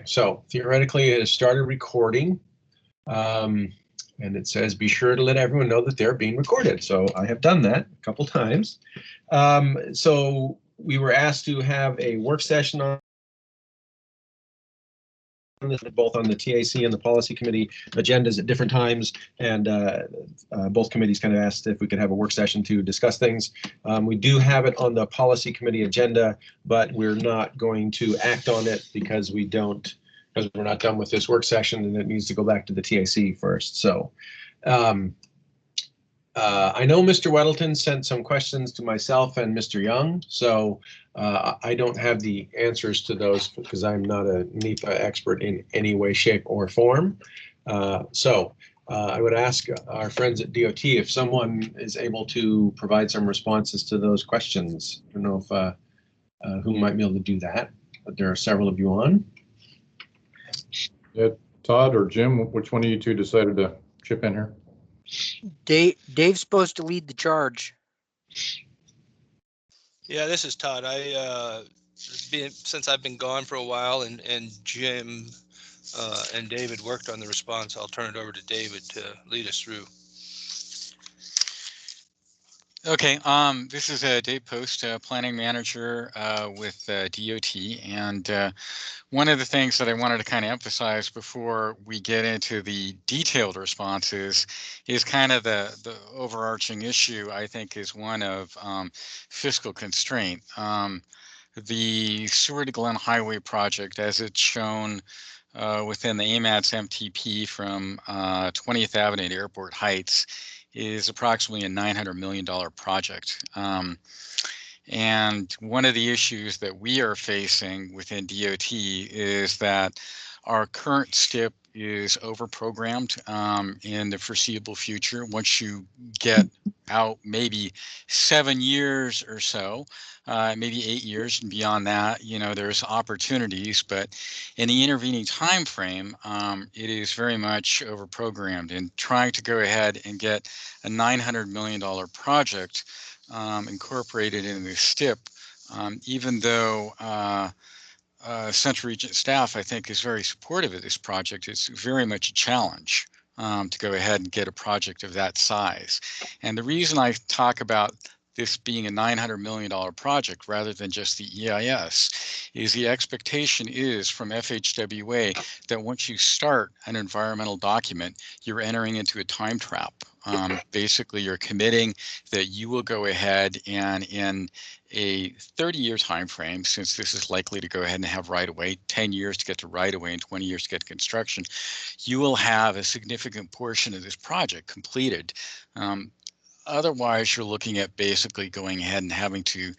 So theoretically, it has started recording, and it says be sure to let everyone know that they're being recorded. So I have done that a couple times. So we were asked to have a work session on this, both on the TAC and the policy committee agendas at different times, and both committees kind of asked if we could have a work session to discuss things. We do have it on the policy committee agenda, but we're not going to act on it because we're not done with this work session, and it needs to go back to the TAC first. So I know Mr. Weddleton sent some questions to myself and Mr. Young, so I don't have the answers to those because I'm not a NEPA expert in any way, shape, or form. I would ask our friends at DOT if someone is able to provide some responses to those questions. I don't know if who might be able to do that, but there are several of you on. Yeah, Todd or Jim, which one of you two decided to chip in here? Dave's supposed to lead the charge. Yeah, this is Todd. Since I've been gone for a while, and Jim and David worked on the response, I'll turn it over to David to lead us through. Okay, this is Dave Post, planning manager with DOT, and one of the things that I wanted to kind of emphasize before we get into the detailed responses is kind of the overarching issue, I think, is one of fiscal constraint. The Seward to Glen Highway project, as it's shown within the AMATS MTP from 20th Avenue to Airport Heights, is approximately a $900 million project. And one of the issues that we are facing within DOT is that our current STIP is overprogrammed in the foreseeable future. Once you get out maybe 7 years or so, maybe 8 years and beyond that, you know, there's opportunities, but in the intervening time frame, it is very much overprogrammed. And trying to go ahead and get a $900 million project incorporated in the STIP, even though Central Region staff, I think, is very supportive of this project, it's very much a challenge to go ahead and get a project of that size. And the reason I talk about this being a $900 million project rather than just the EIS is the expectation is from FHWA that once you start an environmental document, you're entering into a time trap. Basically, you're committing that you will go ahead and in a 30-year time frame, since this is likely to go ahead and have right-of-way, 10 years to get to right-of-way and 20 years to get to construction, you will have a significant portion of this project completed. Otherwise, you're looking at basically going ahead and having to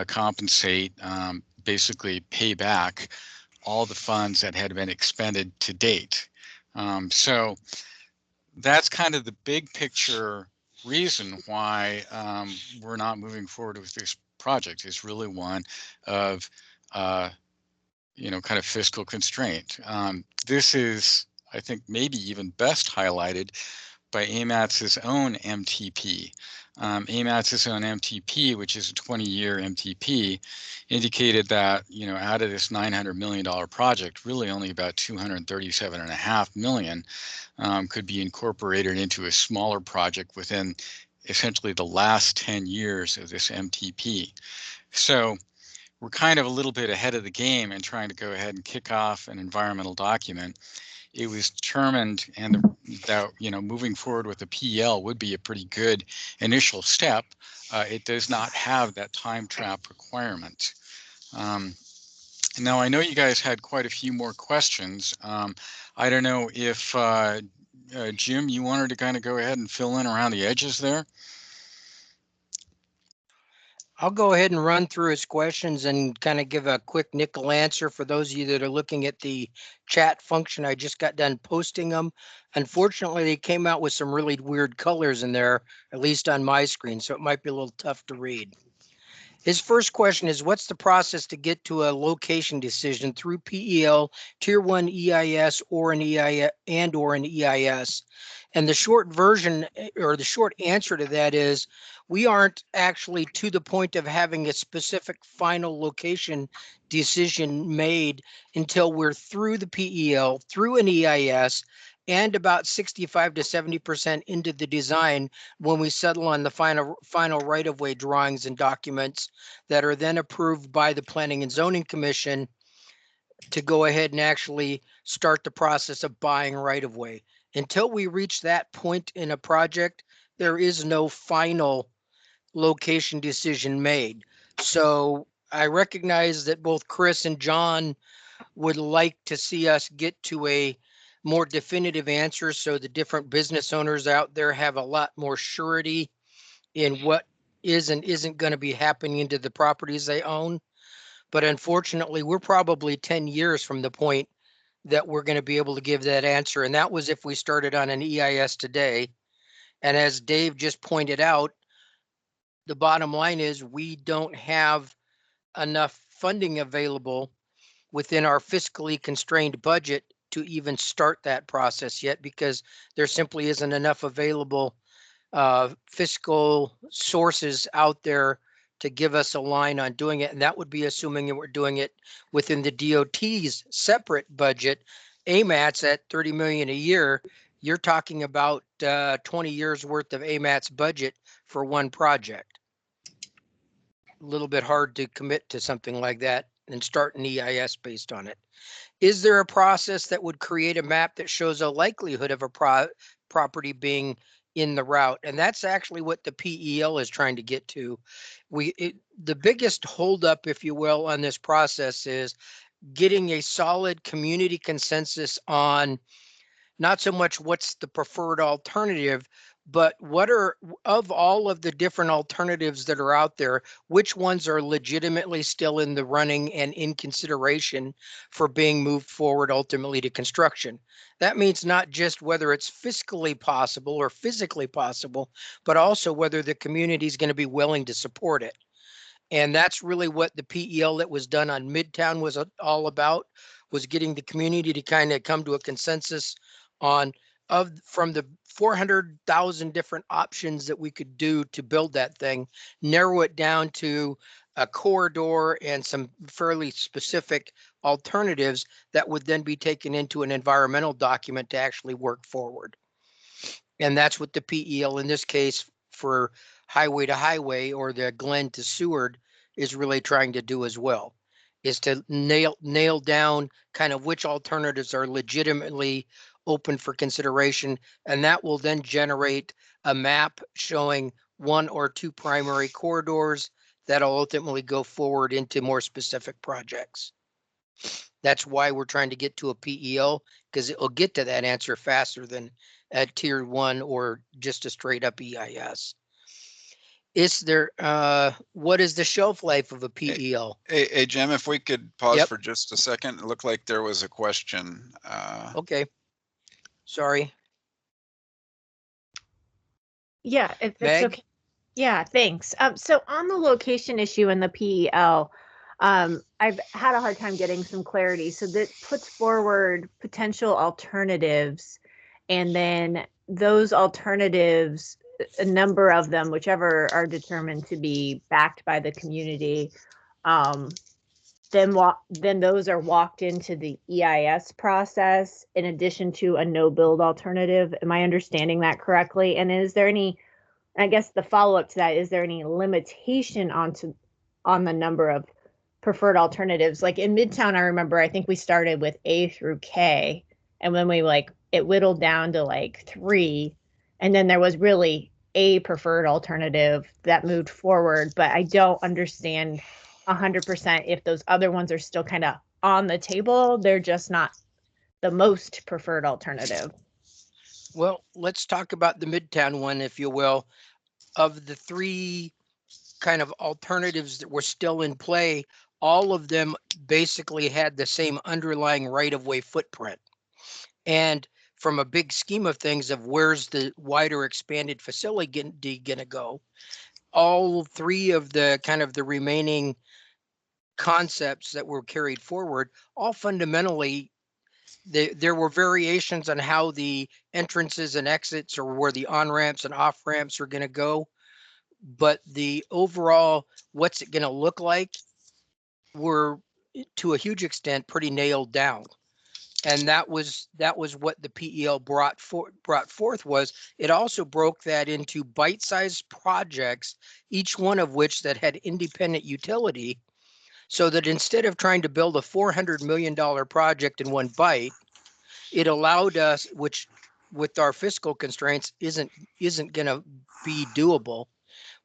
compensate, basically pay back all the funds that had been expended to date. So that's kind of the big picture reason why we're not moving forward with this project. Is really one of, you know, kind of fiscal constraint. This is, I think, maybe even best highlighted by AMATS's own MTP. AMATS's own MTP, which is a 20-year MTP, indicated that, you know, out of this $900 million project, really only about $237.5 million could be incorporated into a smaller project within essentially the last 10 years of this MTP. So we're kind of a little bit ahead of the game in trying to go ahead and kick off an environmental document. It was determined and that, you know, moving forward with the PEL would be a pretty good initial step. It does not have that time trap requirement. Now, I know you guys had quite a few more questions. I don't know if, Jim, you wanted to kind of go ahead and fill in around the edges there? I'll go ahead and run through his questions and kind of give a quick nickel answer for those of you that are looking at the chat function. I just got done posting them. Unfortunately, they came out with some really weird colors in there, at least on my screen, so it might be a little tough to read. His first question is, what's the process to get to a location decision through PEL, Tier 1 EIS, or an EIS or an EIS? And the short version, or the short answer to that is, we aren't actually to the point of having a specific final location decision made until we're through the PEL, through an EIS, and about 65 to 70% into the design when we settle on the final right-of-way drawings and documents that are then approved by the Planning and Zoning Commission to go ahead and actually start the process of buying right-of-way. Until we reach that point in a project, there is no final location decision made. So I recognize that both Chris and John would like to see us get to a more definitive answer so the different business owners out there have a lot more surety in what is and isn't going to be happening into the properties they own. But unfortunately, we're probably 10 years from the point that we're going to be able to give that answer. And that was if we started on an EIS today. And as Dave just pointed out, the bottom line is we don't have enough funding available within our fiscally constrained budget to even start that process yet, because there simply isn't enough available fiscal sources out there to give us a line on doing it. And that would be assuming that we're doing it within the DOT's separate budget. AMATS at 30 million a year, you're talking about 20 years worth of AMATS budget for one project. A little bit hard to commit to something like that and start an EIS based on it. Is there a process that would create a map that shows a likelihood of a property being in the route? And that's actually what the PEL is trying to get to. The biggest holdup, if you will, on this process is getting a solid community consensus on not so much what's the preferred alternative, but what are, of all of the different alternatives that are out there, which ones are legitimately still in the running and in consideration for being moved forward ultimately to construction. That means not just whether it's fiscally possible or physically possible, but also whether the community is going to be willing to support it. And that's really what the PEL that was done on Midtown was all about, was getting the community to kind of come to a consensus on from the 400,000 different options that we could do to build that thing, narrow it down to a corridor and some fairly specific alternatives that would then be taken into an environmental document to actually work forward. And that's what the PEL in this case for highway to highway or the Glen to Seward is really trying to do as well, is to nail down kind of which alternatives are legitimately open for consideration. And that will then generate a map showing one or two primary corridors that'll ultimately go forward into more specific projects. That's why we're trying to get to a PEL, because it will get to that answer faster than at Tier 1 or just a straight up EIS. Is there, what is the shelf life of a PEL? Hey, Jim, if we could pause Yep. for just a second. It looked like there was a question. Okay. Sorry. Yeah, if it's Meg? okay. Yeah, thanks. So on the location issue in the PEL, I've had a hard time getting some clarity. So that puts forward potential alternatives, and then those alternatives, a number of them, whichever are determined to be backed by the community, then those are walked into the EIS process in addition to a no-build alternative. Am I understanding that correctly? And is there any, I guess the follow-up to that, is there any limitation on the number of preferred alternatives? Like in Midtown, I remember, I think we started with A through K, and then it whittled down to like 3, and then there was really a preferred alternative that moved forward, but I don't understand 100% if those other ones are still kind of on the table. They're just not the most preferred alternative. Well, let's talk about the Midtown one, if you will. Of the 3 kind of alternatives that were still in play, all of them basically had the same underlying right-of-way footprint. And from a big scheme of things of where's the wider expanded facility going to go, all three of the kind of the remaining concepts that were carried forward, all fundamentally, there were variations on how the entrances and exits or where the on-ramps and off-ramps are going to go. But the overall, what's it going to look like, were to a huge extent pretty nailed down. And that was what the PEL brought forth was it also broke that into bite-sized projects, each one of which that had independent utility, so that instead of trying to build a $400 million project in one bite, it allowed us, which with our fiscal constraints isn't going to be doable.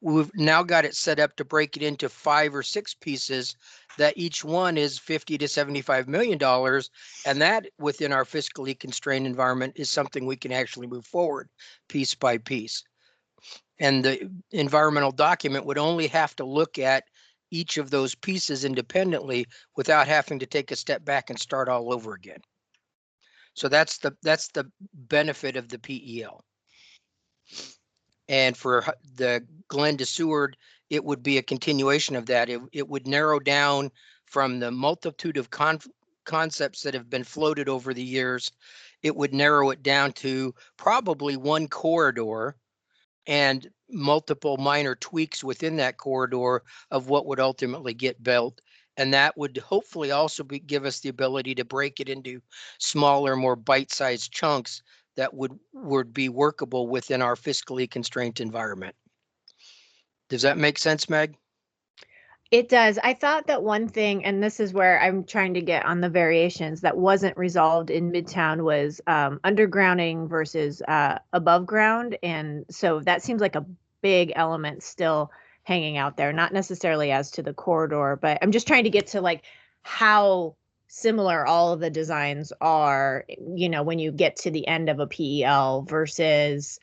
We've now got it set up to break it into 5 or 6 pieces that each one is $50 to $75 million. And that within our fiscally constrained environment is something we can actually move forward piece by piece. And the environmental document would only have to look at each of those pieces independently without having to take a step back and start all over again. So that's the benefit of the PEL. And for the Glen to Seward, it would be a continuation of that. It would narrow down from the multitude of concepts that have been floated over the years. It would narrow it down to probably one corridor and multiple minor tweaks within that corridor of what would ultimately get built. And that would hopefully also give us the ability to break it into smaller, more bite-sized chunks that would be workable within our fiscally constrained environment. Does that make sense, Meg? It does. I thought that one thing, and this is where I'm trying to get on the variations that wasn't resolved in Midtown, was undergrounding versus above ground. And so that seems like a big element still hanging out there, not necessarily as to the corridor, but I'm just trying to get to like how similar all of the designs are, you know, when you get to the end of a PEL versus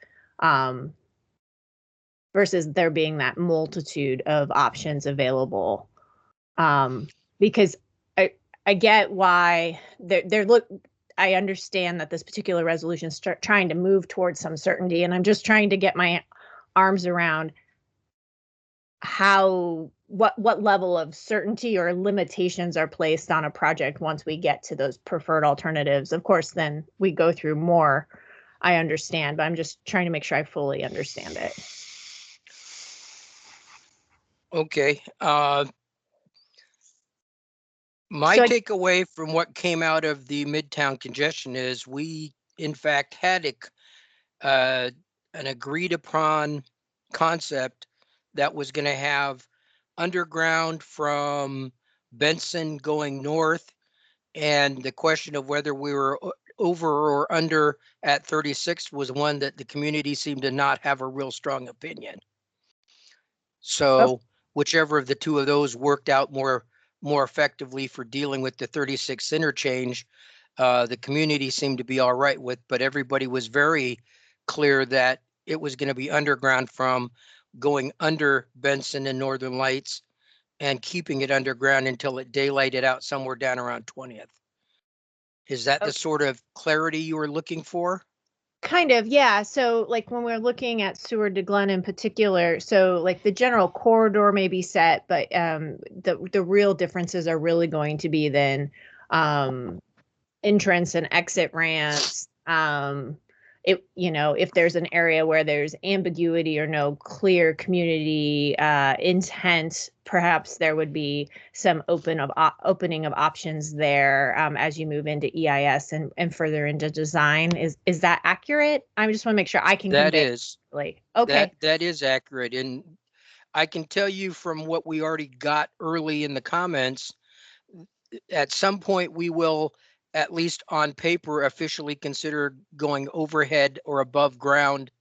there being that multitude of options available. Because I get why I understand that this particular resolution is trying to move towards some certainty, and I'm just trying to get my arms around what level of certainty or limitations are placed on a project once we get to those preferred alternatives. Of course, then we go through more, I understand, but I'm just trying to make sure I fully understand it. Okay. My So takeaway from what came out of the Midtown congestion is we, in fact, had an agreed upon concept that was going to have underground from Benson going north, and the question of whether we were over or under at 36 was one that the community seemed to not have a real strong opinion. So whichever of the two of those worked out more effectively for dealing with the 36 interchange, the community seemed to be all right with, but everybody was very clear that it was going to be underground from going under Benson and Northern Lights and keeping it underground until it daylighted out somewhere down around 20th. Is that the sort of clarity you were looking for? Kind of, yeah. So like when we're looking at Seward to Glen in particular, so like the general corridor may be set, but the real differences are really going to be then entrance and exit ramps. If there's an area where there's ambiguity or no clear community intent, perhaps there would be some opening of options there as you move into EIS and further into design. Is that accurate? I just want to make sure I can convey. That is. Okay. That is accurate. And I can tell you from what we already got early in the comments, at some point we will, at least on paper, officially consider going overhead or above ground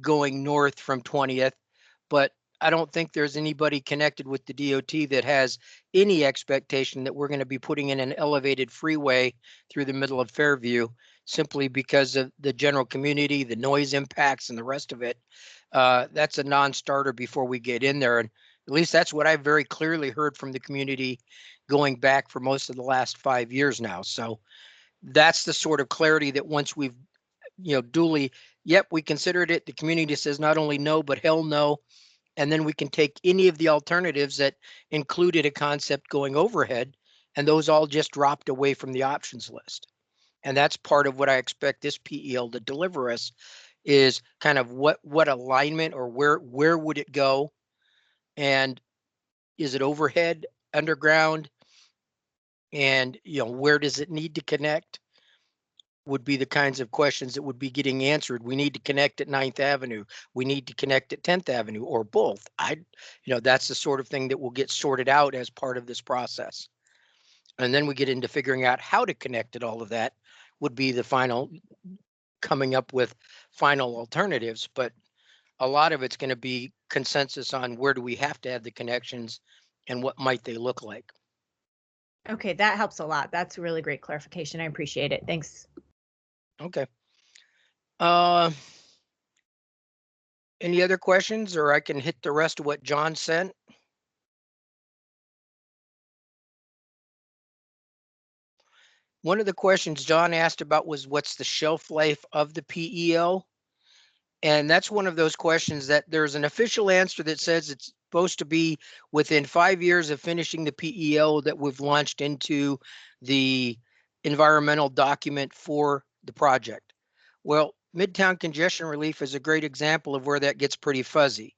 going north from 20th. But I don't think there's anybody connected with the DOT that has any expectation that we're going to be putting in an elevated freeway through the middle of Fairview, simply because of the general community, the noise impacts and the rest of it. That's a non-starter before we get in there. And at least that's what I've very clearly heard from the community going back for most of the last 5 years now. So that's the sort of clarity that once we've, duly, yep, we considered it. The community says not only no, but hell no. And then we can take any of the alternatives that included a concept going overhead, and those all just dropped away from the options list. And that's part of what I expect this PEL to deliver us, is kind of what alignment, or where would it go, and is it overhead, underground, and where does it need to connect, would be the kinds of questions that would be getting answered. We need to connect at 9th Avenue. We need to connect at 10th Avenue, or both. That's the sort of thing that will get sorted out as part of this process. And then we get into figuring out how to connect it. All of that would be the final, coming up with final alternatives. But a lot of it's going to be consensus on where do we have to have the connections and what might they look like. Okay, that helps a lot. That's a really great clarification. I appreciate it. Thanks. Okay. Any other questions, or I can hit the rest of what John sent? One of the questions John asked about was what's the shelf life of the PEL? And that's one of those questions that there's an official answer that says it's supposed to be within 5 years of finishing the PEL that we've launched into the environmental document for the project. Well, Midtown congestion relief is a great example of where that gets pretty fuzzy.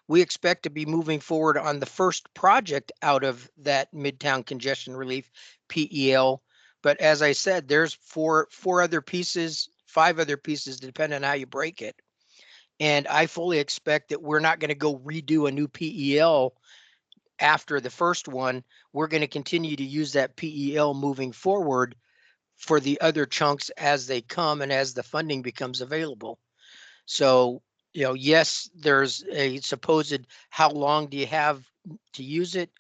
We expect to be moving forward on the first project out of that Midtown congestion relief PEL. But as I said, there's four other pieces, 5 other pieces, depending on how you break it. And I fully expect that we're not going to go redo a new PEL after the first one. We're going to continue to use that PEL moving forward for the other chunks as they come and as the funding becomes available. So, yes, there's a supposed how long do you have to use it,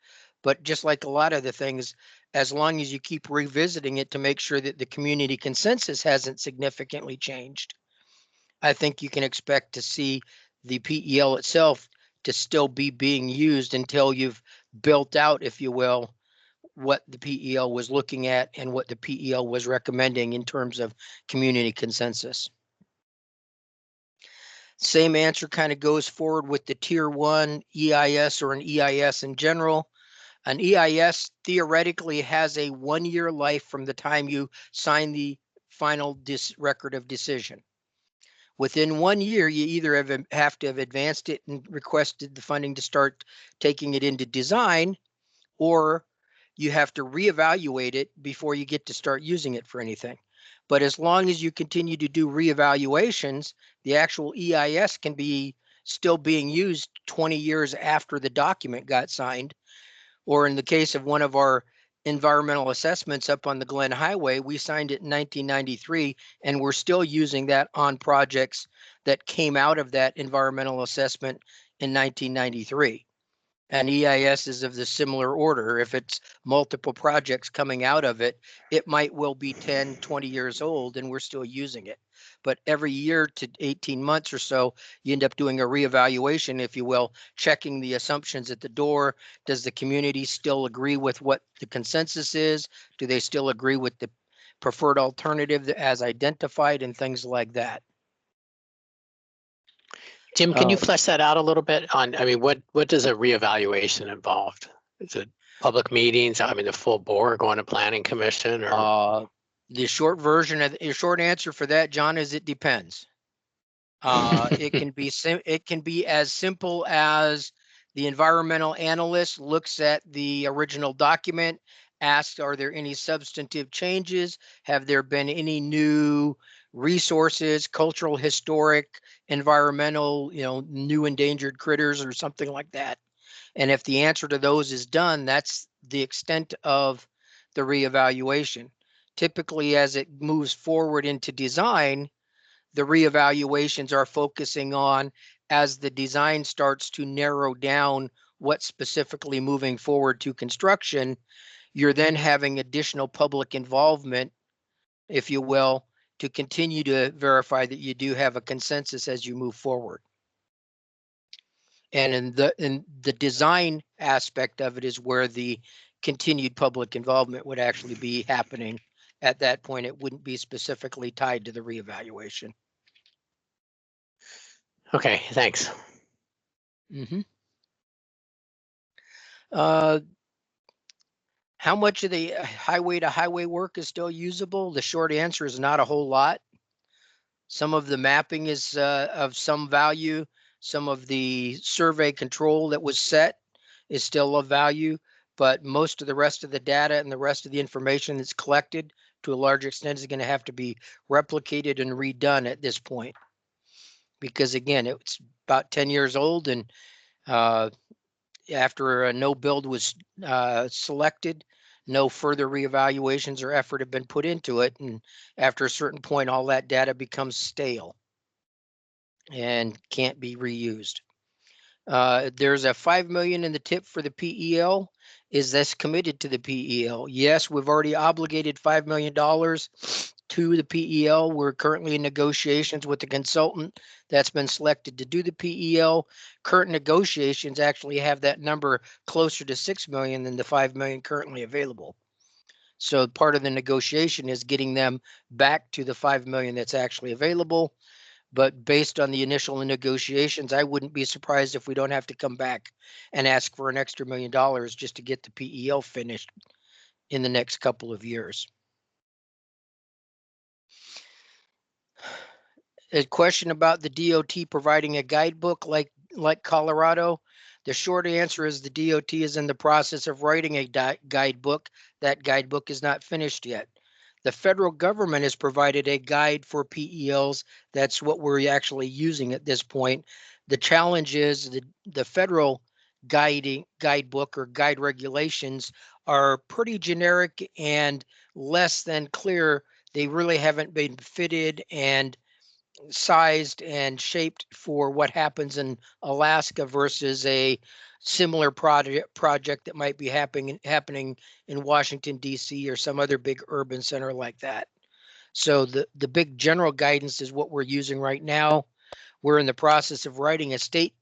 but just like a lot of the things, as long as you keep revisiting it to make sure that the community consensus hasn't significantly changed, I think you can expect to see the PEL itself to still be being used until you've built out, if you will, what the PEL was looking at and what the PEL was recommending in terms of community consensus. Same answer kind of goes forward with the tier 1 EIS, or an EIS in general. An EIS theoretically has a 1-year life from the time you sign the final record of decision. Within 1 year, you either have to have advanced it and requested the funding to start taking it into design, or you have to reevaluate it before you get to start using it for anything. But as long as you continue to do reevaluations, the actual EIS can be still being used 20 years after the document got signed. Or in the case of one of our environmental assessments up on the Glen Highway, we signed it in 1993, and we're still using that on projects that came out of that environmental assessment in 1993. And EIS is of the similar order. If it's multiple projects coming out of it, it might well be 10, 20 years old and we're still using it. But every year to 18 months or so, you end up doing a reevaluation, if you will, checking the assumptions at the door. Does the community still agree with what the consensus is? Do they still agree with the preferred alternative as identified, and things like that? Jim, can you flesh that out a little bit on, what does a reevaluation involve? Is it public meetings? The full board going to planning commission, or? The short version of your short answer for that, John, is it depends. It can be as simple as the environmental analyst looks at the original document, asks, are there any substantive changes? Have there been any new resources, cultural, historic, environmental, new endangered critters or something like that? And if the answer to those is done, that's the extent of the reevaluation. Typically, as it moves forward into design, the reevaluations are focusing on, as the design starts to narrow down what's specifically moving forward to construction, you're then having additional public involvement, if you will, to continue to verify that you do have a consensus as you move forward. And in the design aspect of it is where the continued public involvement would actually be happening. At that point, it wouldn't be specifically tied to the reevaluation. Okay, thanks. Mm-hmm. How much of the highway to highway work is still usable? The short answer is not a whole lot. Some of the mapping is of some value. Some of the survey control that was set is still of value, but most of the rest of the data and the rest of the information that's collected to a large extent is going to have to be replicated and redone at this point. Because again, it's about 10 years old, and after a no build was selected, no further reevaluations or effort have been put into it. And after a certain point, all that data becomes stale and can't be reused. There's a 5 million in the tip for the PEL. Is this committed to the PEL? Yes, we've already obligated $5 million to the PEL. We're currently in negotiations with the consultant that's been selected to do the PEL. Current negotiations actually have that number closer to 6 million than the 5 million currently available. So part of the negotiation is getting them back to the 5 million that's actually available. But based on the initial negotiations, I wouldn't be surprised if we don't have to come back and ask for an extra $1 million just to get the PEL finished in the next couple of years. A question about the DOT providing a guidebook like Colorado. The short answer is the DOT is in the process of writing a guidebook. That guidebook is not finished yet. The federal government has provided a guide for PELs. That's what we're actually using at this point. The challenge is the federal guidebook or guide regulations are pretty generic and less than clear. They really haven't been fitted and sized and shaped for what happens in Alaska versus a similar project that might be happening in Washington, D.C. or some other big urban center like that. So the big general guidance is what we're using right now. We're in the process of writing a state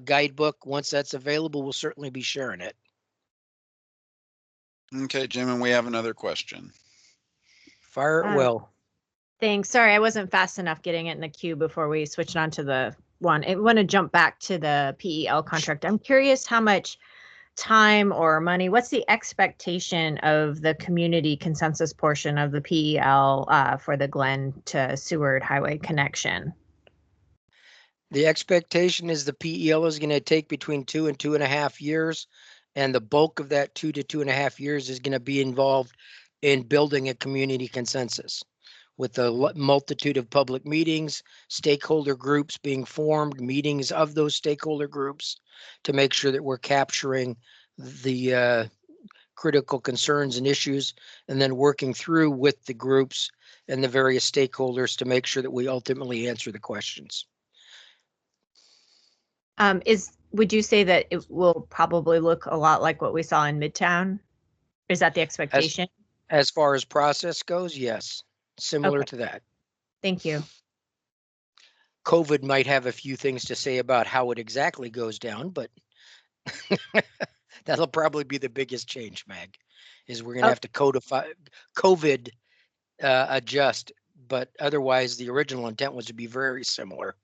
guidebook. Once that's available, we'll certainly be sharing it. Okay, Jim, and we have another question. Fire it well. Thanks. Sorry, I wasn't fast enough getting it in the queue before we switched on to the one. I want to jump back to the PEL contract. I'm curious how much time or money, what's the expectation of the community consensus portion of the PEL for the Glen to Seward Highway connection? The expectation is the PEL is going to take between 2 and 2.5 years, and the bulk of that 2 to 2.5 years is going to be involved in building a community consensus, with a multitude of public meetings, stakeholder groups being formed, meetings of those stakeholder groups to make sure that we're capturing the critical concerns and issues, and then working through with the groups and the various stakeholders to make sure that we ultimately answer the questions. Would you say that it will probably look a lot like what we saw in Midtown? Is that the expectation? As far as process goes, yes. Similar to that. Thank you. COVID might have a few things to say about how it exactly goes down, but that'll probably be the biggest change, Mag, is we're going to have to codify COVID adjust, but otherwise the original intent was to be very similar.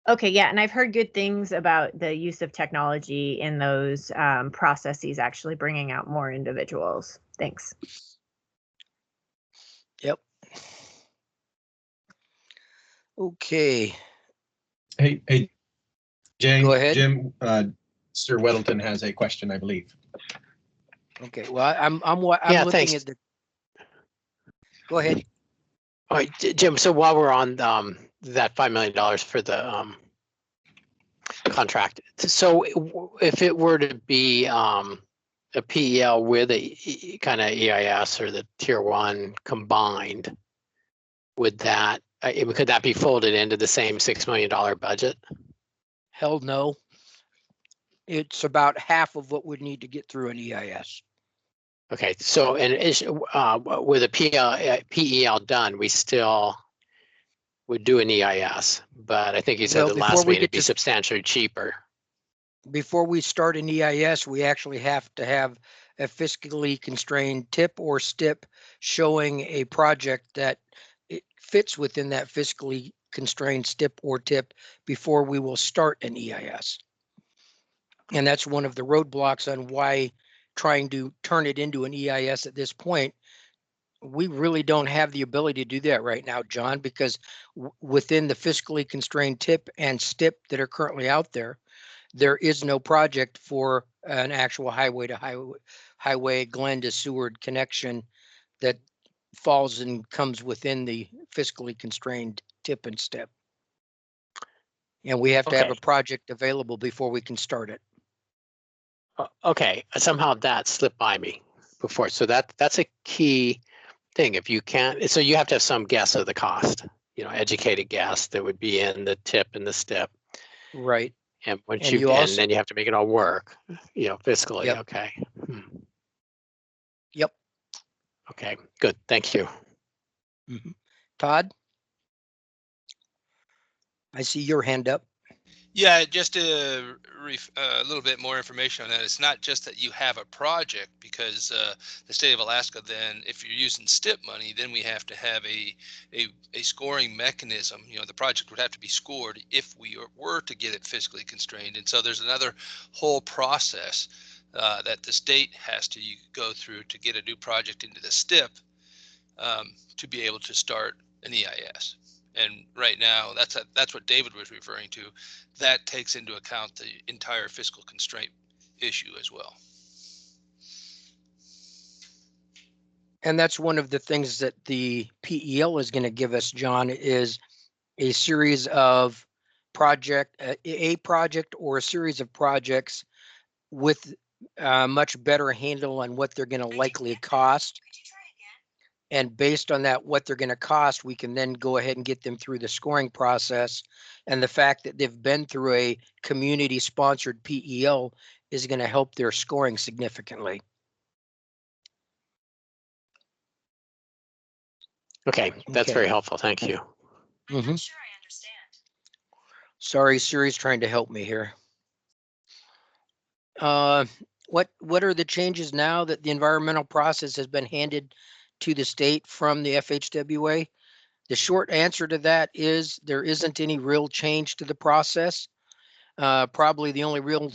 Okay, yeah, and I've heard good things about the use of technology in those processes actually bringing out more individuals. Thanks. Yep. Okay. Hey, Jane, Go ahead. Jim, Sir Weddleton has a question, I believe. Okay. Well, I'm Yeah, looking thanks. at the. Go ahead. All right, Jim, so while we're on that $5 million for the contract, so if it were to be a PEL with a kind of EIS or the tier 1 combined, would that, could that be folded into the same $6 million budget? Hell no. It's about half of what we'd need to get through an EIS. Okay, so and with a PEL done, we still would do an EIS, but I think you said Well, the last meeting it'd be to- substantially cheaper. Before we start an EIS, we actually have to have a fiscally constrained tip or STIP showing a project that it fits within that fiscally constrained STIP or tip before we will start an EIS. And that's one of the roadblocks on why trying to turn it into an EIS at this point. We really don't have the ability to do that right now, John, because within the fiscally constrained TIP and STIP that are currently out there, there is no project for an actual highway to highway Glen to Seward connection that falls and comes within the fiscally constrained TIP and STIP. And we have to have Okay. a project available before we can start it. Okay, somehow that slipped by me before. So that's a key thing. If you can't, so you have to have some guess of the cost, educated guess that would be in the TIP and the STIP. Right. And once And you, you and also, then you have to make it all work, fiscally. Yep. Okay. Yep. Okay, good. Thank you. Todd? I see your hand up. Yeah, just a little bit more information on that. It's not just that you have a project, because the state of Alaska, then if you're using STIP money, then we have to have a scoring mechanism. The project would have to be scored if we were to get it fiscally constrained. And so there's another whole process that the state has to go through to get a new project into the STIP to be able to start an EIS. And right now, that's what David was referring to. That takes into account the entire fiscal constraint issue as well. And that's one of the things that the PEL is going to give us, John, is a series of a project or a series of projects with much better handle on what they're going to likely cost. And based on that, what they're going to cost, we can then go ahead and get them through the scoring process. And the fact that they've been through a community-sponsored PEL is going to help their scoring significantly. Okay, that's Okay. very helpful. Thank you. I'm not sure I understand. Sorry, Siri's trying to help me here. What are the changes now that the environmental process has been handed to the state from the FHWA? The short answer to that is there isn't any real change to the process. Probably the only real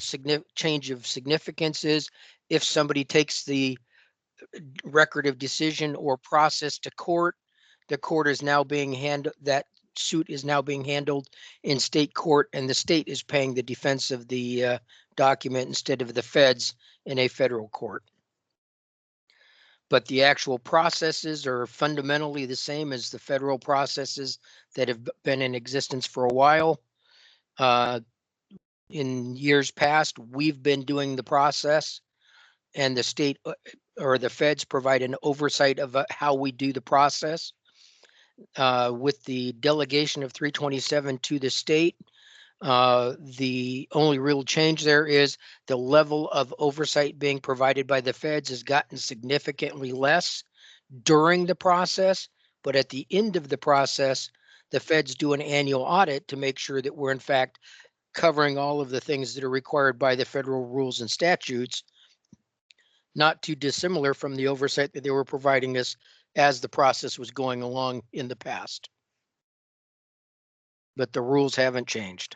change of significance is if somebody takes the record of decision or process to court, the court is now being that suit is now being handled in state court, and the state is paying the defense of the document instead of the feds in a federal court. But the actual processes are fundamentally the same as the federal processes that have been in existence for a while. In years past, we've been doing the process, and the state or the feds provide an oversight of how we do the process. With the delegation of 327 to the state, the only real change there is the level of oversight being provided by the feds has gotten significantly less during the process, but at the end of the process, the feds do an annual audit to make sure that we're in fact covering all of the things that are required by the federal rules and statutes, not too dissimilar from the oversight that they were providing us as the process was going along in the past. But the rules haven't changed.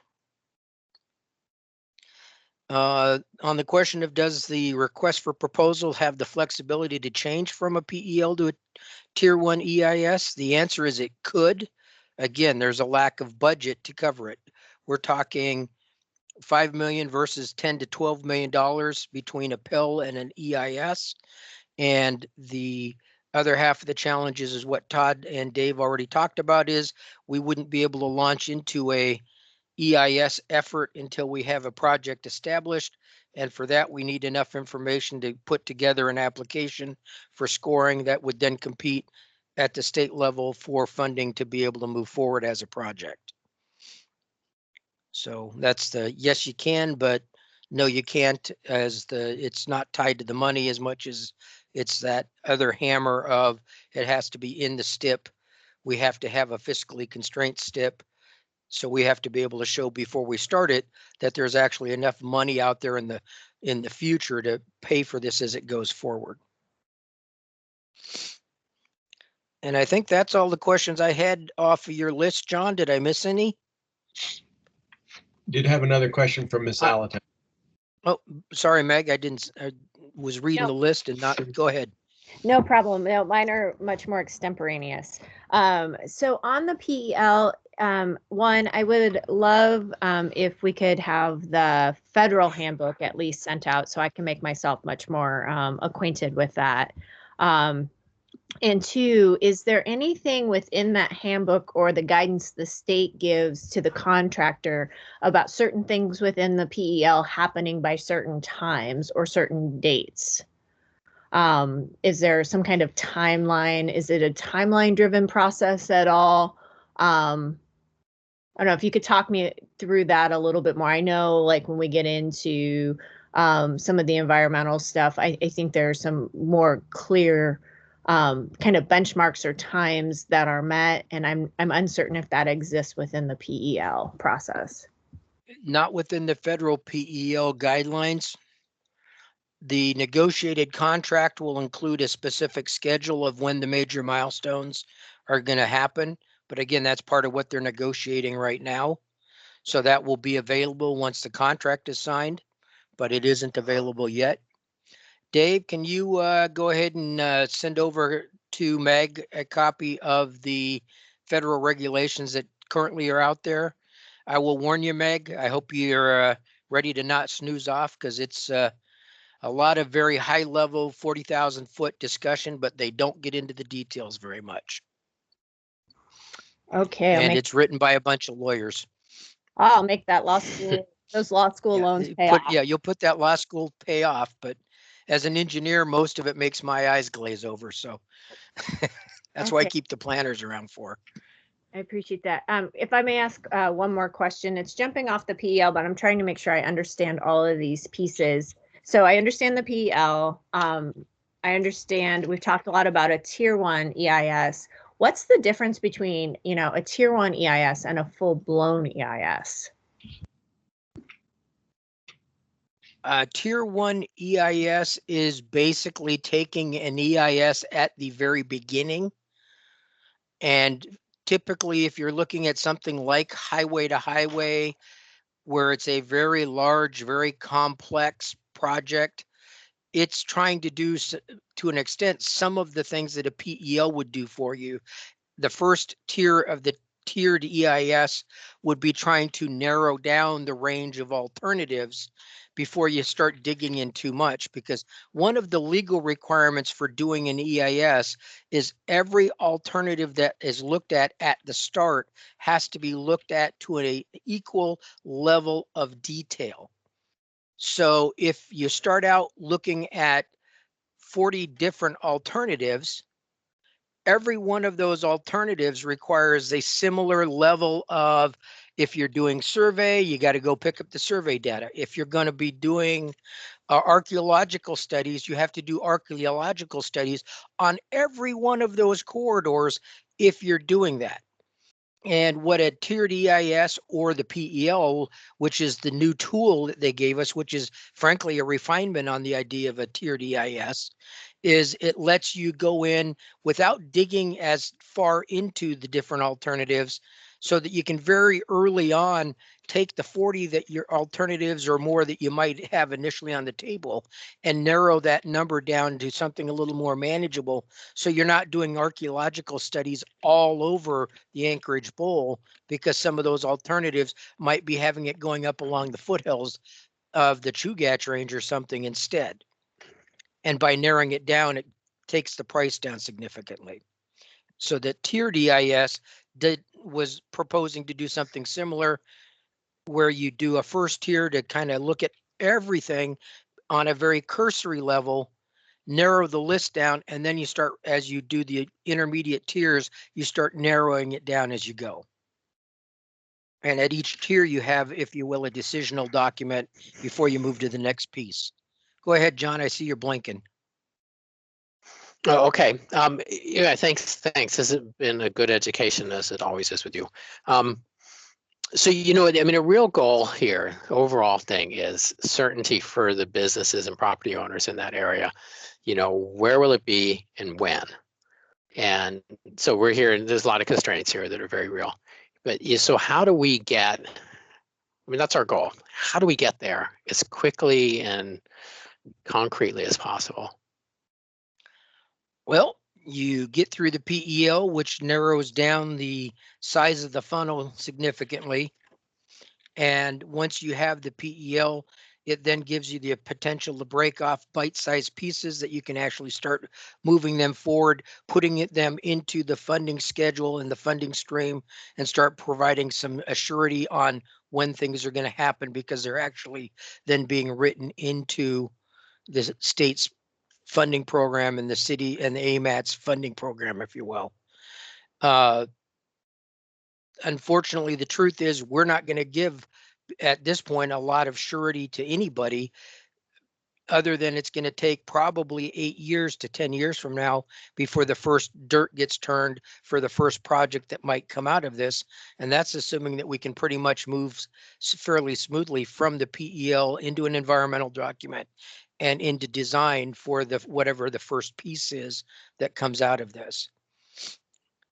On the question of does the request for proposal have the flexibility to change from a PEL to a Tier 1 EIS, the answer is it could. Again, there's a lack of budget to cover it. We're talking $5 million versus $10 to $12 million between a PEL and an EIS. And the other half of the challenges is what Todd and Dave already talked about, is we wouldn't be able to launch into a EIS effort until we have a project established. And for that, we need enough information to put together an application for scoring that would then compete at the state level for funding to be able to move forward as a project. So that's the yes, you can, but no, you can't, as it's not tied to the money as much as it's that other hammer of it has to be in the STIP. We have to have a fiscally constrained STIP. So we have to be able to show before we start it that there's actually enough money out there in the future to pay for this as it goes forward. And I think that's all the questions I had off of your list, John. Did I miss any? Did have another question from Miss Alatin. Oh, sorry, Meg, I was reading No. the list and not, go ahead. No problem. No, mine are much more extemporaneous. So on the PEL, one, I would love if we could have the federal handbook at least sent out so I can make myself much more acquainted with that. And two, is there anything within that handbook or the guidance the state gives to the contractor about certain things within the PEL happening by certain times or certain dates? Is there some kind of timeline? Is it a timeline driven process at all? I don't know if you could talk me through that a little bit more. I know like when we get into some of the environmental stuff, I think there are some more clear kind of benchmarks or times that are met, and I'm uncertain if that exists within the PEL process. Not within the federal PEL guidelines. The negotiated contract will include a specific schedule of when the major milestones are going to happen. But again, that's part of what they're negotiating right now. So that will be available once the contract is signed, but it isn't available yet. Dave, can you go ahead and send over to Meg a copy of the federal regulations that currently are out there? I will warn you, Meg, I hope you're ready to not snooze off because it's a lot of very high level 40,000 foot discussion, but they don't get into the details very much. Okay. And it's written by a bunch of lawyers. I'll make that law school, those law school loans pay off. Yeah, you'll put that law school pay off, but as an engineer, most of it makes my eyes glaze over. So that's why I keep the planners around for. I appreciate that. If I may ask one more question, it's jumping off the PEL, but I'm trying to make sure I understand all of these pieces. So I understand the PEL. I understand we've talked a lot about a tier 1 EIS. What's the difference between, a tier 1 EIS and a full-blown EIS? Tier 1 EIS is basically taking an EIS at the very beginning. And typically, if you're looking at something like highway to highway, where it's a very large, very complex project, it's trying to do, to an extent, some of the things that a PEL would do for you. The first tier of the tiered EIS would be trying to narrow down the range of alternatives before you start digging in too much, because one of the legal requirements for doing an EIS is every alternative that is looked at the start has to be looked at to an equal level of detail. So if you start out looking at 40 different alternatives, every one of those alternatives requires a similar level of, if you're doing survey, you got to go pick up the survey data. If you're going to be doing archaeological studies, you have to do archaeological studies on every one of those corridors if you're doing that. And what a tiered EIS or the PEL, which is the new tool that they gave us, which is frankly a refinement on the idea of a tiered EIS, is it lets you go in without digging as far into the different alternatives, so that you can very early on take the 40 that your alternatives or more that you might have initially on the table and narrow that number down to something a little more manageable. So you're not doing archaeological studies all over the Anchorage Bowl, because some of those alternatives might be having it going up along the foothills of the Chugach Range or something instead. And by narrowing it down, it takes the price down significantly. So the tiered EIS was proposing to do something similar, where you do a first tier to kind of look at everything on a very cursory level, narrow the list down, and then you start, as you do the intermediate tiers, you start narrowing it down as you go. And at each tier you have, if you will, a decisional document before you move to the next piece. Go ahead, John, I see you're blinking. Oh, okay. Yeah, thanks. This has been a good education, as it always is with you. So, a real goal here, overall thing, is certainty for the businesses and property owners in that area. Where will it be and when? And so we're here, and there's a lot of constraints here that are very real. But so how do we get I mean, that's our goal. How do we get there as quickly and concretely as possible? Well, you get through the PEL, which narrows down the size of the funnel significantly. And once you have the PEL, it then gives you the potential to break off bite-sized pieces that you can actually start moving them forward, putting them into the funding schedule and the funding stream, and start providing some assurity on when things are going to happen, because they're actually then being written into the state's funding program and the city and the AMATS funding program, if you will. Unfortunately, the truth is we're not going to give at this point a lot of surety to anybody, other than it's going to take probably 8 years to 10 years from now before the first dirt gets turned for the first project that might come out of this. And that's assuming that we can pretty much move fairly smoothly from the PEL into an environmental document and into design for the whatever the first piece is that comes out of this.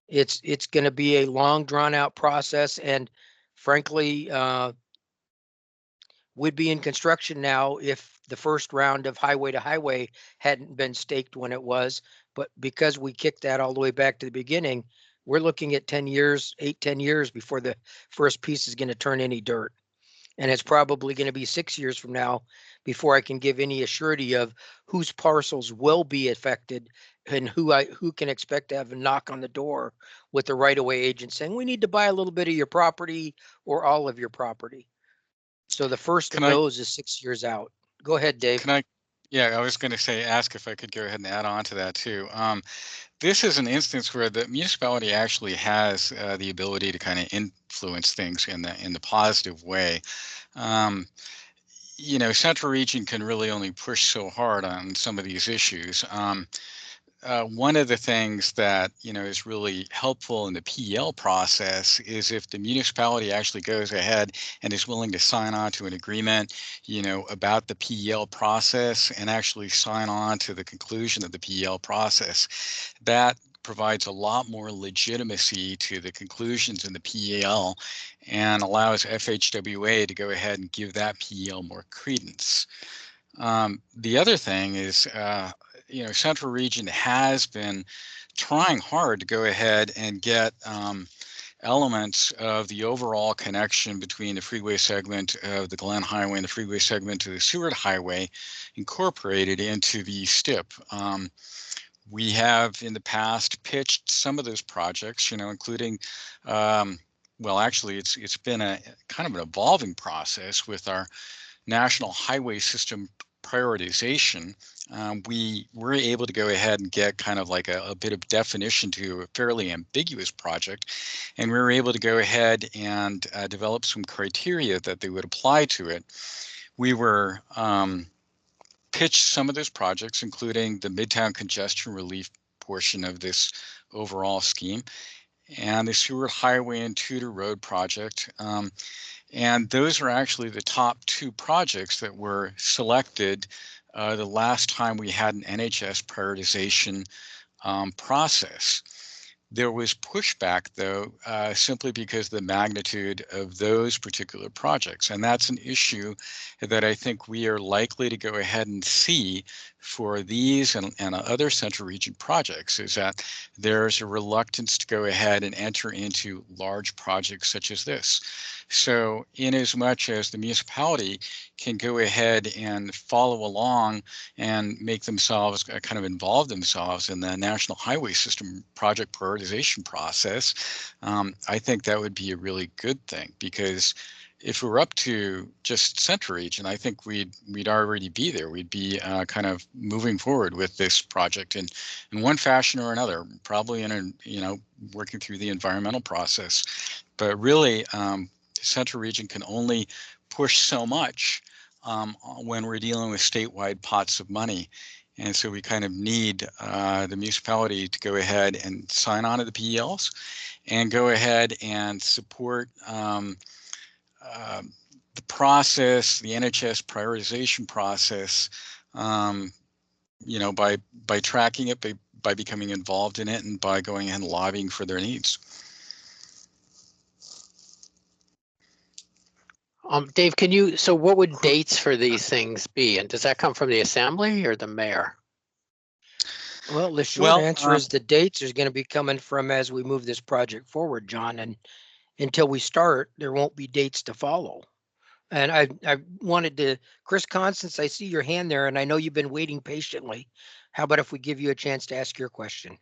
It's going to be a long, drawn out process, and frankly, would be in construction now if the first round of highway to highway hadn't been staked when it was. But because we kicked that all the way back to the beginning, we're looking at 10 years, 8-10 years before the first piece is going to turn any dirt. And it's probably going to be 6 years from now before I can give any assurity of whose parcels will be affected and who can expect to have a knock on the door with the right-of-way agent saying, we need to buy a little bit of your property or all of your property. So the first of those is 6 years out. Go ahead, Dave. Yeah, I was going to say, ask if I could go ahead and add on to that too. This is an instance where the municipality actually has the ability to kind of influence things in the positive way. You know, Central Region can really only push so hard on some of these issues. One of the things that, you know, is really helpful in the PEL process is if the municipality actually goes ahead and is willing to sign on to an agreement, you know, about the PEL process and actually sign on to the conclusion of the PEL process. That provides a lot more legitimacy to the conclusions in the PEL and allows FHWA to go ahead and give that PEL more credence. The other thing is, you know, Central Region has been trying hard to go ahead and get elements of the overall connection between the freeway segment of the Glen Highway and the freeway segment to the Seward Highway incorporated into the STIP. We have in the past pitched some of those projects, you know, including, well, actually, it's been a kind of an evolving process with our National Highway System prioritization. We were able to go ahead and get kind of like a bit of definition to a fairly ambiguous project, and we were able to go ahead and develop some criteria that they would apply to it. We were pitched some of those projects, including the Midtown Congestion Relief portion of this overall scheme, and the Seward Highway and Tudor Road project. And those are actually the top 2 projects that were selected the last time we had an NHS prioritization process. There was pushback, though, simply because of the magnitude of those particular projects. And that's an issue that I think we are likely to go ahead and see for these and other Central Region projects, is that there's a reluctance to go ahead and enter into large projects such as this. So in as much as the municipality can go ahead and follow along and make themselves kind of involve themselves in the National Highway System project prioritization process, I think that would be a really good thing, because if we were up to just Central Region, I think we'd already be there. We'd be kind of moving forward with this project in one fashion or another, probably in a, you know, working through the environmental process. But really, Central Region can only push so much when we're dealing with statewide pots of money. And so we kind of need the municipality to go ahead and sign on to the PELs and go ahead and support the process, the NHS prioritization process, you know, by tracking it, by becoming involved in it, and by going and lobbying for their needs. Dave, so what would dates for these things be? And does that come from the assembly or the mayor? Well, the short Well, answer is the dates is going to be coming from as we move this project forward, John. And until we start, there won't be dates to follow. And I wanted to, Chris Constance, I see your hand there and I know you've been waiting patiently. How about if we give you a chance to ask your question?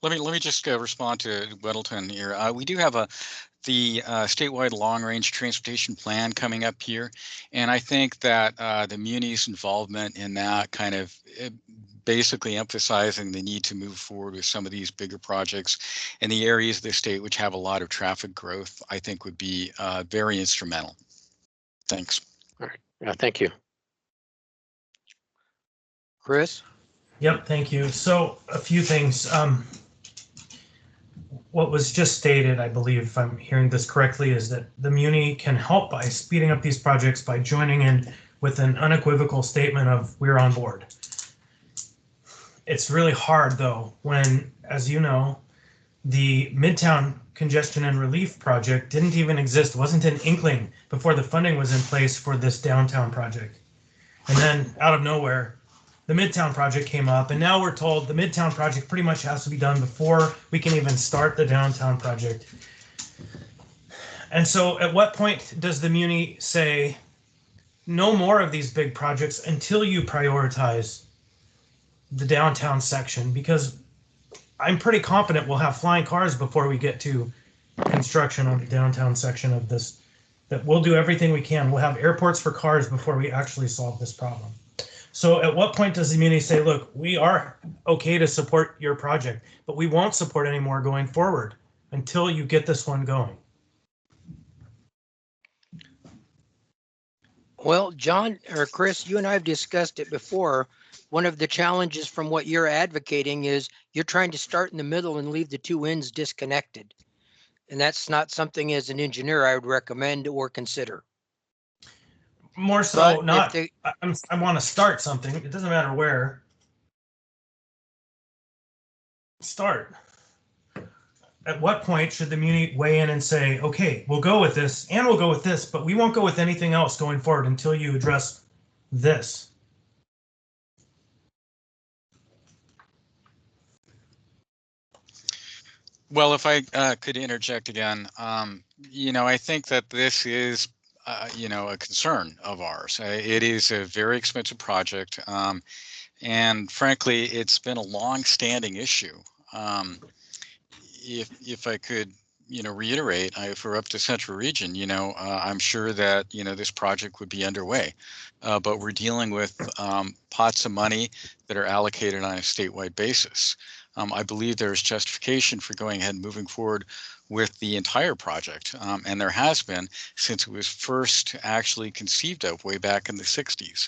Let me just respond to Weddleton here. We do have the statewide long-range transportation plan coming up here, and I think that the Muni's involvement in that kind of basically emphasizing the need to move forward with some of these bigger projects in the areas of the state which have a lot of traffic growth, I think would be very instrumental. Thanks. All right. Thank you. Chris? Yep, thank you. So a few things. What was just stated, I believe, if I'm hearing this correctly, is that the Muni can help by speeding up these projects by joining in with an unequivocal statement of we're on board. It's really hard, though, when, as you know, the Midtown Congestion and Relief Project didn't even exist, wasn't an inkling before the funding was in place for this downtown project. And then out of nowhere, the Midtown project came up, and now we're told the Midtown project pretty much has to be done before we can even start the downtown project. And so at what point does the Muni say, no more of these big projects until you prioritize the downtown section? Because I'm pretty confident we'll have flying cars before we get to construction on the downtown section of this, that we'll do everything we can. We'll have airports for cars before we actually solve this problem. So at what point does the Muni say, look, we are okay to support your project, but we won't support anymore going forward until you get this one going? Well, John or Chris, you and I have discussed it before. One of the challenges from what you're advocating is you're trying to start in the middle and leave the two ends disconnected. And that's not something as an engineer I would recommend or consider. More so, But not, if I want to start something. It doesn't matter where. Start. At what point should the Muni weigh in and say, okay, we'll go with this and we'll go with this, but we won't go with anything else going forward until you address this? Well, if I could interject again, I think that this is, a concern of ours. It is a very expensive project, and frankly, it's been a long-standing issue. If I could, reiterate, if we're up to Central Region, I'm sure that this project would be underway, but we're dealing with pots of money that are allocated on a statewide basis. I believe there's justification for going ahead and moving forward with the entire project, and there has been since it was first actually conceived of way back in the 60s.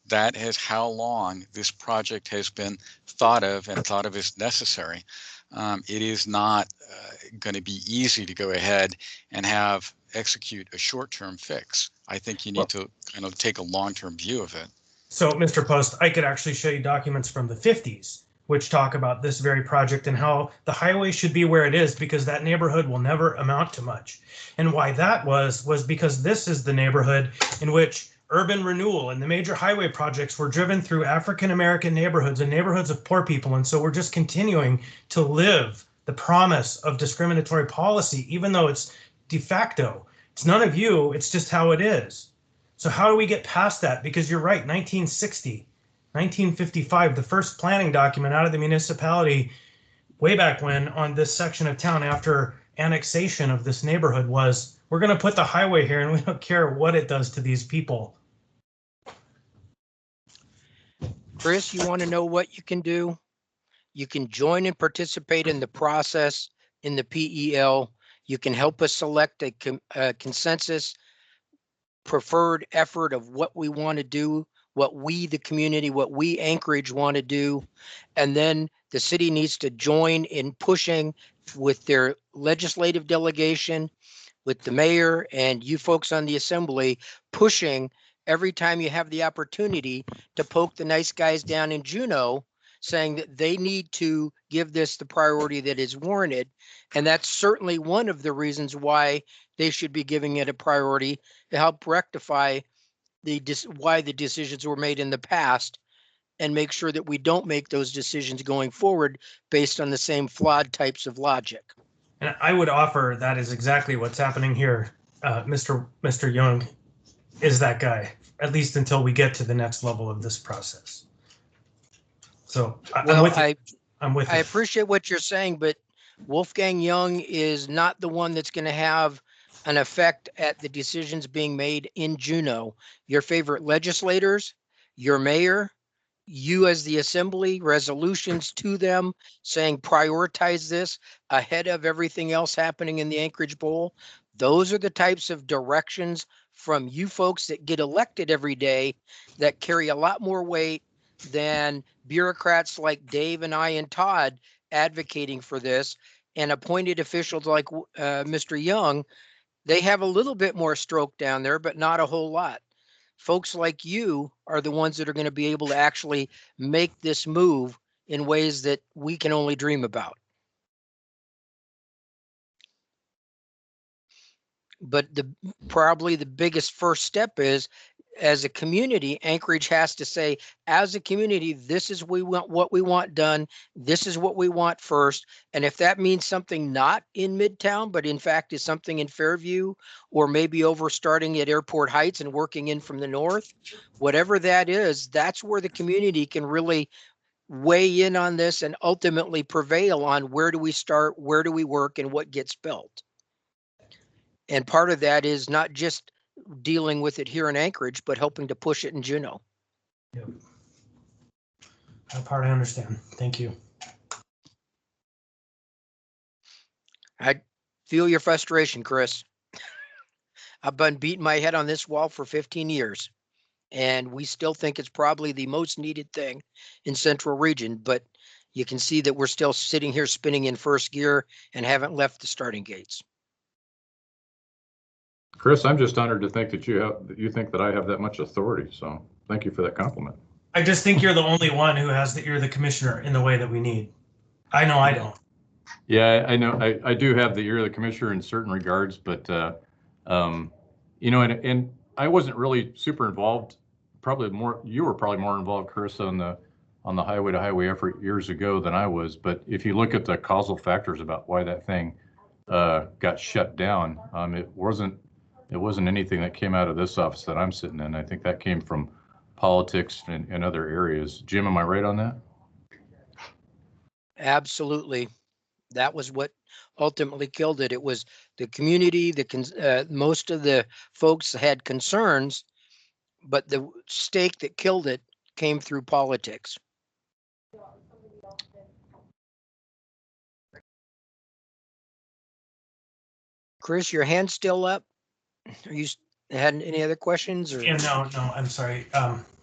That is how long this project has been thought of and thought of as necessary. It is not going to be easy to go ahead and execute a short-term fix. I think you need to kind of take a long-term view of it. So, Mr. Post, I could actually show you documents from the 50s which talk about this very project and how the highway should be where it is because that neighborhood will never amount to much. And why that was because this is the neighborhood in which urban renewal and the major highway projects were driven through African-American neighborhoods and neighborhoods of poor people. And so we're just continuing to live the promise of discriminatory policy, even though it's de facto. It's none of you, it's just how it is. So how do we get past that? Because you're right, 1960, 1955, the first planning document out of the municipality way back when on this section of town after annexation of this neighborhood was, we're going to put the highway here and we don't care what it does to these people. Chris, you want to know what you can do? You can join and participate in the process in the PEL. You can help us select a consensus preferred effort of what we want to do, what we, the community, what we, Anchorage, want to do. And then the city needs to join in pushing with their legislative delegation, with the mayor and you folks on the assembly, pushing every time you have the opportunity to poke the nice guys down in Juneau saying that they need to give this the priority that is warranted. And that's certainly one of the reasons why they should be giving it a priority to help rectify why the decisions were made in the past and make sure that we don't make those decisions going forward based on the same flawed types of logic. And I would offer that is exactly what's happening here. Mr. Young is that guy, at least until we get to the next level of this process. So I'm with you. I'm with you. I appreciate what you're saying, but Wolfgang Young is not the one that's going to have an effect at the decisions being made in Juneau. Your favorite legislators, your mayor, you as the assembly, resolutions to them saying prioritize this ahead of everything else happening in the Anchorage Bowl. Those are the types of directions from you folks that get elected every day that carry a lot more weight than bureaucrats like Dave and I and Todd advocating for this, and appointed officials like Mr. Young. They have a little bit more stroke down there, but not a whole lot. Folks like you are the ones that are going to be able to actually make this move in ways that we can only dream about. But probably the biggest first step is, as a community, Anchorage has to say, as a community, this is what we want done. This is what we want first. And if that means something not in Midtown, but in fact is something in Fairview, or maybe over starting at Airport Heights and working in from the north, whatever that is, that's where the community can really weigh in on this and ultimately prevail on where do we start, where do we work, and what gets built. And part of that is not just dealing with it here in Anchorage, but helping to push it in Juneau. Yep. That part I understand. Thank you. I feel your frustration, Chris. I've been beating my head on this wall for 15 years, and we still think it's probably the most needed thing in Central Region, but you can see that we're still sitting here spinning in first gear and haven't left the starting gates. Chris, I'm just honored to think that you think that I have that much authority. So thank you for that compliment. I just think you're the only one who has that. You're the commissioner in the way that we need. I know I don't. Yeah, I know. I do have the ear of the commissioner in certain regards, but you know, and I wasn't really super involved. You were probably more involved, Chris, on the highway to highway effort years ago than I was. But if you look at the causal factors about why that thing got shut down, it wasn't anything that came out of this office that I'm sitting in. I think that came from politics and other areas. Jim, am I right on that? Absolutely. That was what ultimately killed it. It was the community, most of the folks had concerns, but the stake that killed it came through politics. Chris, your hand's still up. Are you had any other questions? Or? Yeah, no, I'm sorry.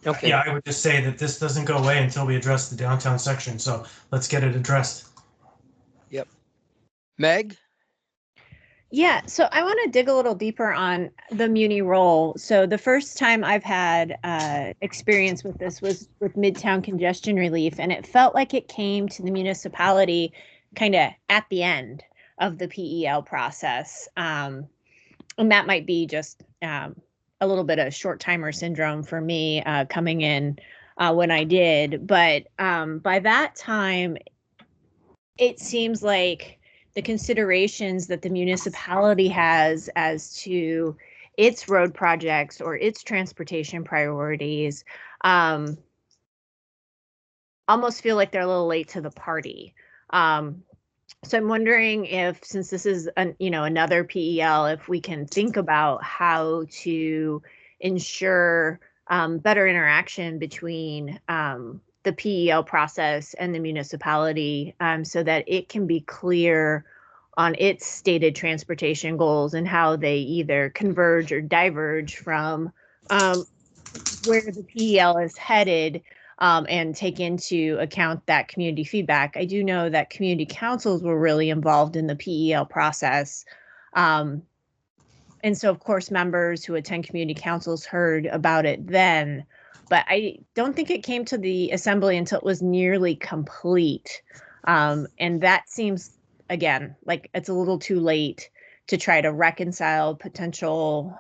Okay. Yeah, I would just say that this doesn't go away until we address the downtown section. So let's get it addressed. Yep. Meg? Yeah, so I want to dig a little deeper on the muni role. So the first time I've had experience with this was with Midtown congestion relief, and it felt like it came to the municipality kind of at the end of the PEL process. And that might be just a little bit of short timer syndrome for me coming in when I did. But by that time, it seems like the considerations that the municipality has as to its road projects or its transportation priorities almost feel like they're a little late to the party. So I'm wondering if, since this is another PEL, if we can think about how to ensure better interaction between the PEL process and the municipality so that it can be clear on its stated transportation goals and how they either converge or diverge from where the PEL is headed and take into account that community feedback. I do know that community councils were really involved in the PEL process. And so, of course, members who attend community councils heard about it then. but I don't think it came to the assembly until it was nearly complete. And that seems, again, like it's a little too late to try to reconcile potential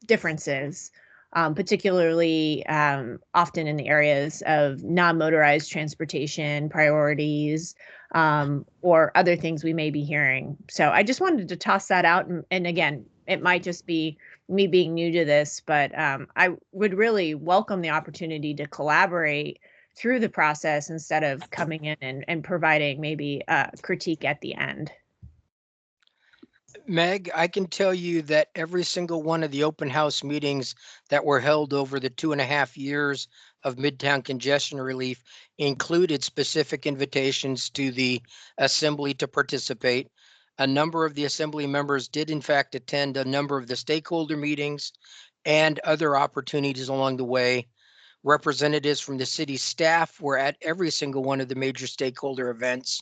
differences, particularly often in the areas of non-motorized transportation priorities, or other things we may be hearing. So I just wanted to toss that out. And again, it might just be me being new to this, but I would really welcome the opportunity to collaborate through the process instead of coming in and providing maybe a critique at the end. Meg, I can tell you that every single one of the open house meetings that were held over the 2.5 years of Midtown congestion relief included specific invitations to the assembly to participate. A number of the assembly members did in fact attend a number of the stakeholder meetings and other opportunities along the way. Representatives from the city staff were at every single one of the major stakeholder events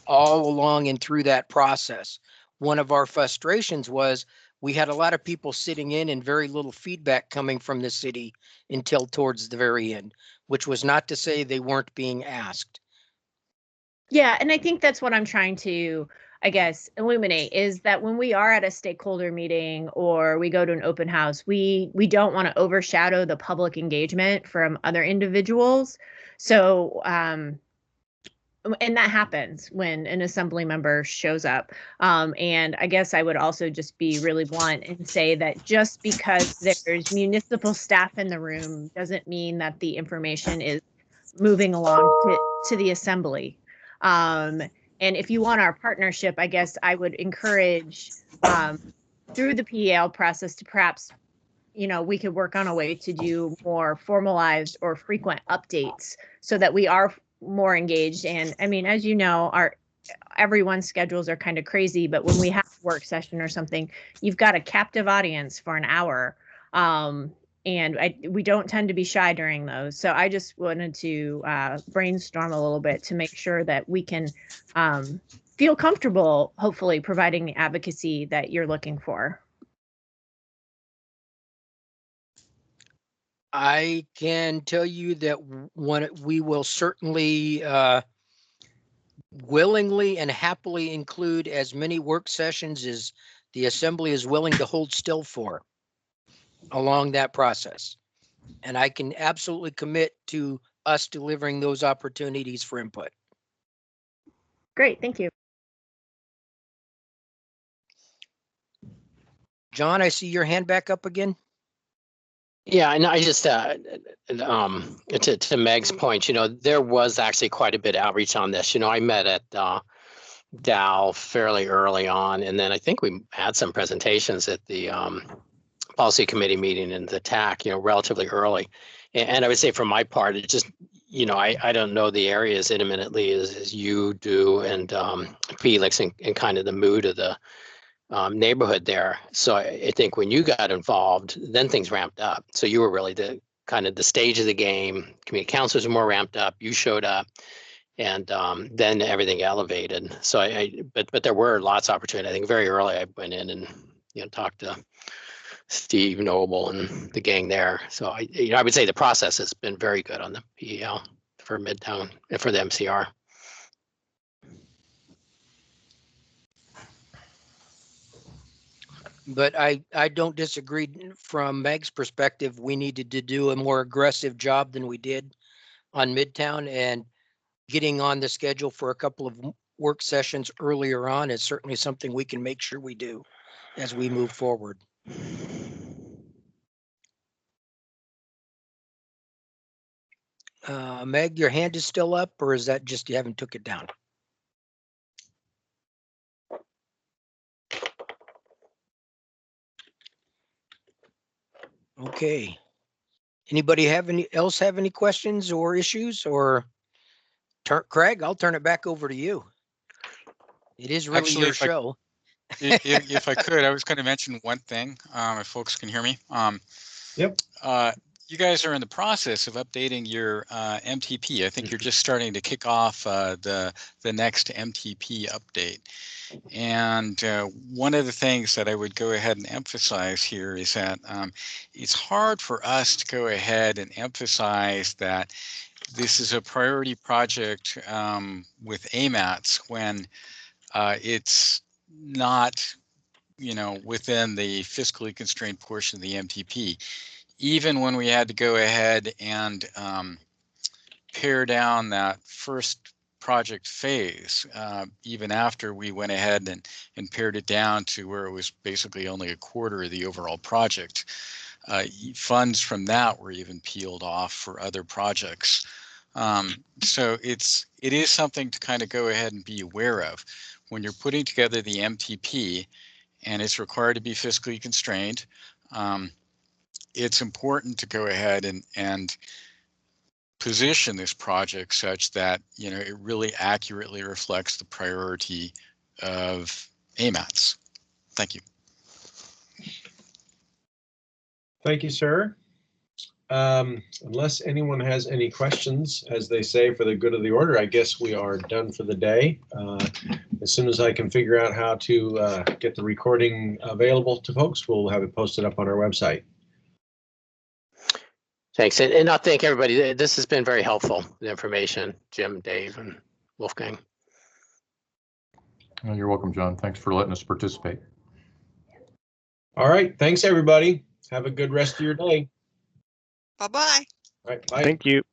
all along and through that process. One of our frustrations was we had a lot of people sitting in and very little feedback coming from the city until towards the very end, which was not to say they weren't being asked. Yeah, and I think that's what I'm trying to, I guess, illuminate is that when we are at a stakeholder meeting or we go to an open house, we don't want to overshadow the public engagement from other individuals. So, and that happens when an assembly member shows up. And I guess I would also just be really blunt and say that just because there's municipal staff in the room doesn't mean that the information is moving along to the assembly. And if you want our partnership, I guess I would encourage through the PEL process to perhaps, we could work on a way to do more formalized or frequent updates so that we are more engaged. And I mean, as you know, everyone's schedules are kind of crazy, but when we have a work session or something, you've got a captive audience for an hour. And we don't tend to be shy during those. So I just wanted to brainstorm a little bit to make sure that we can feel comfortable, hopefully providing the advocacy that you're looking for. I can tell you that we will certainly willingly and happily include as many work sessions as the assembly is willing to hold still for along that process. And I can absolutely commit to us delivering those opportunities for input. Great, thank you. John, I see your hand back up again. Yeah, and I just to Meg's point, there was actually quite a bit of outreach on this. I met at Dow fairly early on, and then I think we had some presentations at the policy committee meeting in the TAC, relatively early. And I would say from my part, it just, I don't know the area as intimately as you do, and Felix, and kind of the mood of the neighborhood there. So I think when you got involved, then things ramped up. So you were really the kind of the stage of the game. Community councilors were more ramped up. You showed up, and then everything elevated. So but there were lots of opportunity. I think very early I went in and talked to Steve Noble and the gang there. So I would say the process has been very good on the PEL for Midtown and for the MCR. But I don't disagree from Meg's perspective. We needed to do a more aggressive job than we did on Midtown, and getting on the schedule for a couple of work sessions earlier on is certainly something we can make sure we do as we move forward. Meg, your hand is still up, or is that just you haven't took it down? Okay. Anybody have any questions or issues, or Craig? I'll turn it back over to you. It is really Actually, your show. If I could, I was going to mention one thing, if folks can hear me. Yep. you guys are in the process of updating your MTP. I think you're just starting to kick off the next MTP update. And one of the things that I would go ahead and emphasize here is that it's hard for us to go ahead and emphasize that this is a priority project with AMATS when it's not, within the fiscally constrained portion of the MTP. Even when we had to go ahead and pare down that first project phase, even after we went ahead and pared it down to where it was basically only a quarter of the overall project, funds from that were even peeled off for other projects. So it is something to kind of go ahead and be aware of when you're putting together the MTP, and it's required to be fiscally constrained. It's important to go ahead and position this project such that it really accurately reflects the priority of AMATS. Thank you. Thank you, sir. Unless anyone has any questions, as they say, for the good of the order, I guess we are done for the day. As soon as I can figure out how to get the recording available to folks, we'll have it posted up on our website. Thanks. And I thank everybody. This has been very helpful, the information, Jim, Dave, and Wolfgang. Oh, you're welcome, John. Thanks for letting us participate. All right. Thanks, everybody. Have a good rest of your day. Bye-bye. All right. Bye. Thank you.